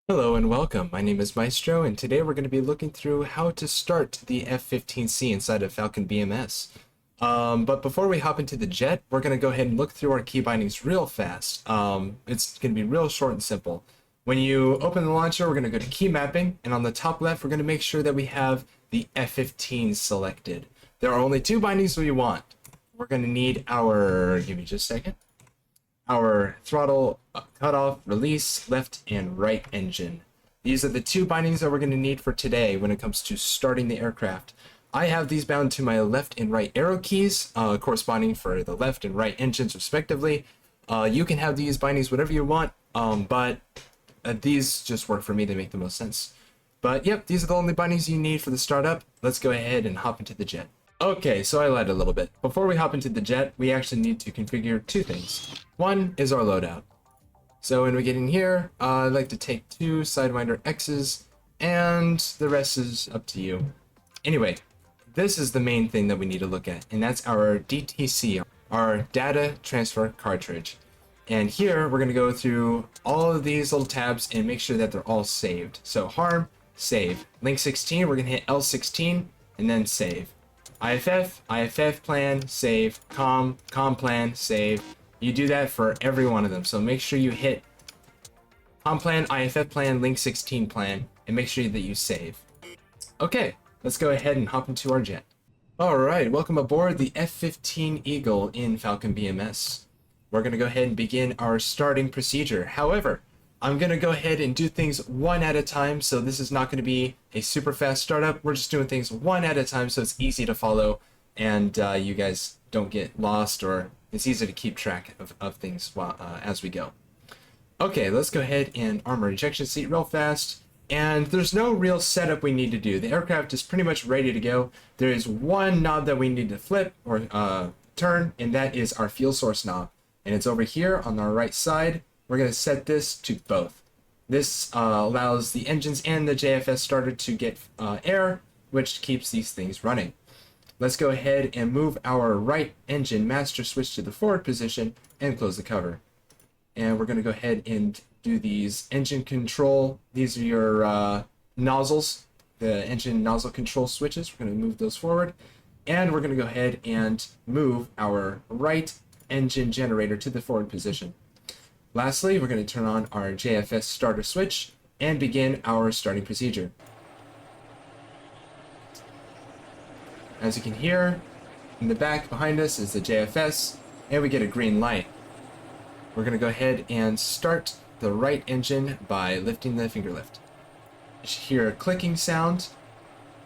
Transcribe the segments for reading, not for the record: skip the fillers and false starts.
Hello and welcome. My name is Maestro, and today we're going to be looking through how to start the F15C inside of Falcon BMS. But before we hop into the jet, we're going to go ahead and look through our key bindings real fast. It's going to be real short and simple. When you open the launcher, we're going to go to key mapping, and on the top left, we're going to make sure that we have the F15 selected. There are only two bindings we want. We're going to need our, give me just a second, our throttle cutoff, release, left and right engine. These are the two bindings that we're going to need for today when it comes to starting the aircraft. I have these bound to my left and right arrow keys, corresponding for the left and right engines respectively. You can have these bindings whatever you want, but these just work for me to make the most sense. But yep, these are the only bindings you need for the startup. Let's go ahead and hop into the jet. Okay, so I lied a little bit. Before we hop into the jet, we actually need to configure two things. One is our loadout. So when we get in here, I'd like to take two Sidewinder X's, and the rest is up to you. Anyway, this is the main thing that we need to look at, and that's our DTC, our data transfer cartridge. And here, we're going to go through all of these little tabs and make sure that they're all saved. So harm, save. Link 16, we're going to hit L16, and then save. IFF plan, save. Com plan, save. You do that for every one of them. So make sure you hit com plan, IFF plan, link 16 plan, and make sure that you save. Okay, let's go ahead and hop into our jet. Alright, welcome aboard the F-15 Eagle in Falcon BMS. We're going to go ahead and begin our starting procedure. However, I'm going to go ahead and do things one at a time, so this is not going to be a super fast startup. We're just doing things one at a time so it's easy to follow and you guys don't get lost, or it's easy to keep track of things while, as we go. Okay, let's go ahead and arm our ejection seat real fast. And there's no real setup we need to do. The aircraft is pretty much ready to go. There is one knob that we need to flip or turn, and that is our fuel source knob. And it's over here on our right side. We're going to set this to both. This allows the engines and the JFS starter to get air, which keeps these things running. Let's go ahead and move our right engine master switch to the forward position and close the cover. And we're going to go ahead and do these engine control. These are your nozzles, the engine nozzle control switches. We're going to move those forward. And we're going to go ahead and move our right engine generator to the forward position. Lastly, we're going to turn on our JFS starter switch and begin our starting procedure. As you can hear, in the back behind us is the JFS, and we get a green light. We're going to go ahead and start the right engine by lifting the finger lift. You should hear a clicking sound,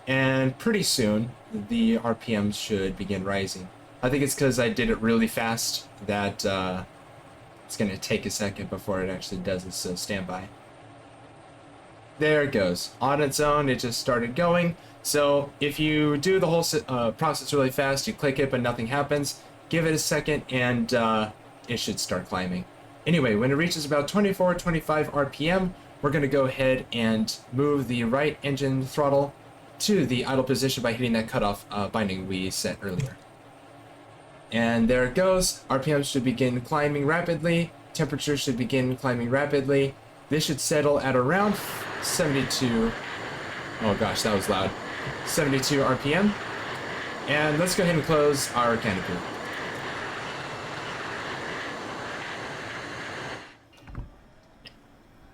and pretty soon the RPMs should begin rising. I think it's because I did it really fast that it's going to take a second before it actually does it, so stand by. There it goes. On its own, it just started going. So if you do the whole process really fast, you click it but nothing happens, give it a second and it should start climbing. Anyway, when it reaches about 24, 25 RPM, we're going to go ahead and move the right engine throttle to the idle position by hitting that cutoff binding we set earlier. And there it goes. RPM should begin climbing rapidly. Temperature should begin climbing rapidly. This should settle at around 72. Oh gosh, that was loud. 72 RPM. And let's go ahead and close our canopy.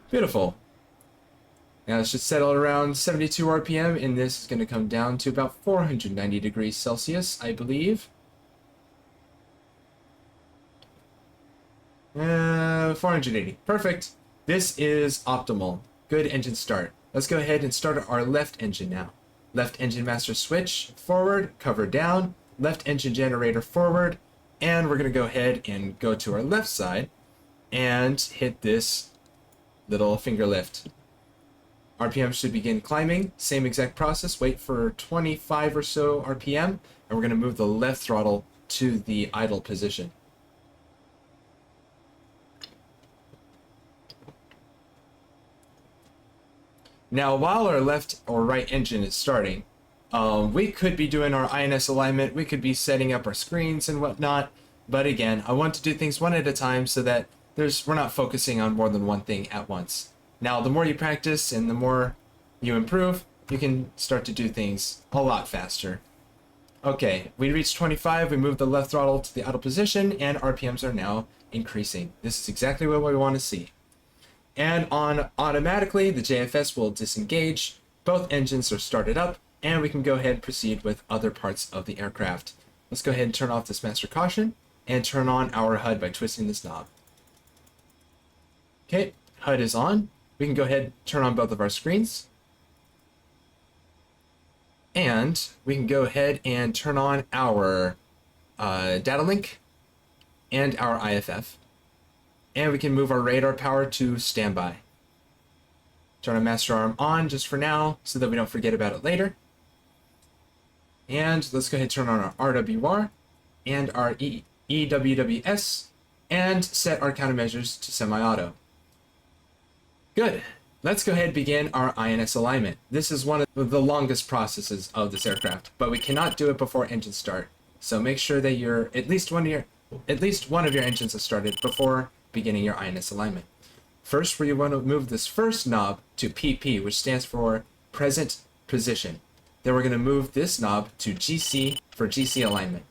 Beautiful. Now it should settle at around 72 RPM, and this is going to come down to about 490 degrees Celsius, I believe. 480. Perfect. This is optimal. Good engine start. Let's go ahead and start our left engine now. Left engine master switch forward, cover down, left engine generator forward, and we're going to go ahead and go to our left side and hit this little finger lift. RPM should begin climbing. Same exact process. Wait for 25 or so RPM, and we're going to move the left throttle to the idle position. Now, while our left or right engine is starting, we could be doing our INS alignment, we could be setting up our screens and whatnot, but again, I want to do things one at a time so that we're not focusing on more than one thing at once. Now, the more you practice and the more you improve, you can start to do things a lot faster. Okay, we reached 25, we moved the left throttle to the idle position, and RPMs are now increasing. This is exactly what we want to see. And on automatically, the JFS will disengage, both engines are started up, and we can go ahead and proceed with other parts of the aircraft. Let's go ahead and turn off this master caution, and turn on our HUD by twisting this knob. Okay, HUD is on. We can go ahead and turn on both of our screens. And we can go ahead and turn on our data link and our IFF. And we can move our radar power to standby. Turn our master arm on just for now so that we don't forget about it later. And let's go ahead and turn on our RWR and our EWWS and set our countermeasures to semi-auto. Good. Let's go ahead and begin our INS alignment. This is one of the longest processes of this aircraft, but we cannot do it before engine start. So make sure that at least one of your engines is started before beginning your INS alignment. First, we want to move this first knob to PP, which stands for present position. Then we're going to move this knob to GC for GC alignment.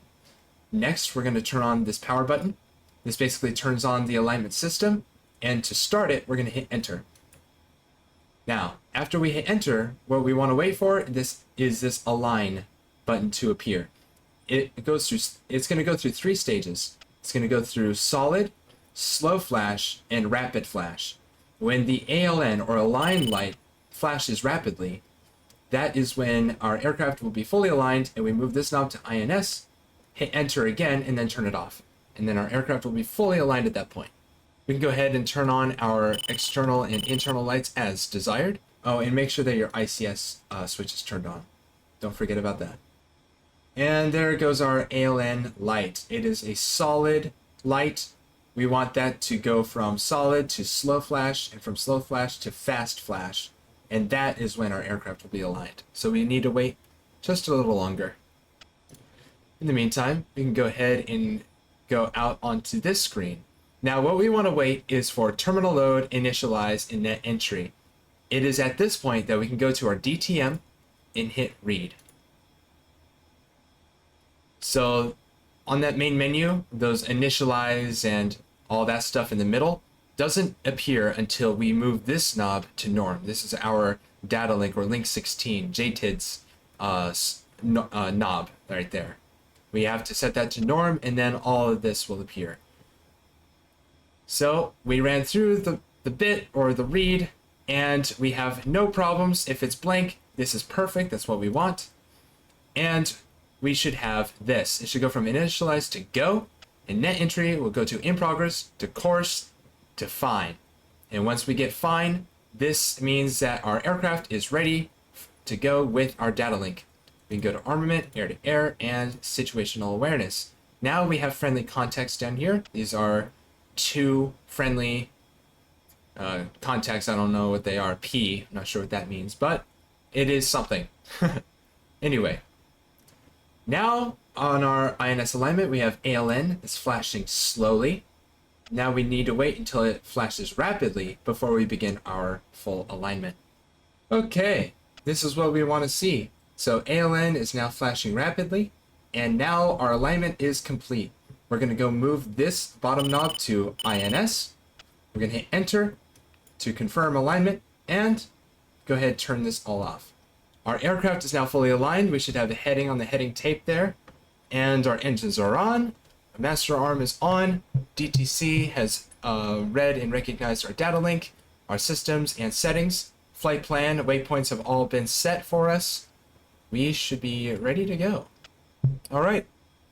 Next, we're going to turn on this power button. This basically turns on the alignment system, and to start it, we're going to hit enter. Now, after we hit enter, what we want to wait for is this align button to appear. It's going to go through 3 stages. It's going to go through solid, slow flash, and rapid flash. When the ALN or align light flashes rapidly, that is when our aircraft will be fully aligned, and we move this knob to INS, hit enter again, and then turn it off. And then our aircraft will be fully aligned at that point. We can go ahead and turn on our external and internal lights as desired. Oh, and make sure that your ICS switch is turned on. Don't forget about that. And there goes our ALN light. It is a solid light. We want that to go from solid to slow flash, and from slow flash to fast flash. And that is when our aircraft will be aligned. So we need to wait just a little longer. In the meantime, we can go ahead and go out onto this screen. Now what we want to wait is for terminal load, initialize, and net entry. It is at this point that we can go to our DTM and hit read. So on that main menu, those initialize and all that stuff in the middle doesn't appear until we move this knob to norm. This is our data link or link 16, JTID's knob right there. We have to set that to norm, and then all of this will appear. So we ran through the bit or the read, and we have no problems. If it's blank, this is perfect. That's what we want. And we should have this. It should go from initialize to go, and net entry will go to in progress, to course, to fine. And once we get fine, this means that our aircraft is ready to go with our data link. We can go to armament, air-to-air, and situational awareness. Now we have friendly contacts down here. These are 2 friendly contacts. I don't know what they are. P, I'm not sure what that means, but it is something. Anyway, now on our INS alignment, we have ALN. It's flashing slowly. Now we need to wait until it flashes rapidly before we begin our full alignment. Okay, this is what we want to see. So ALN is now flashing rapidly, and now our alignment is complete. We're going to go move this bottom knob to INS. We're going to hit enter to confirm alignment, and go ahead and turn this all off. Our aircraft is now fully aligned. We should have the heading on the heading tape there, and our engines are on. Our master arm is on. DTC has read and recognized our data link, our systems and settings. Flight plan, waypoints have all been set for us. We should be ready to go. All right,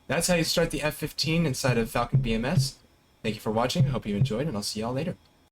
that's how you start the F-15 inside of Falcon BMS. Thank you for watching. I hope you enjoyed, and I'll see y'all later.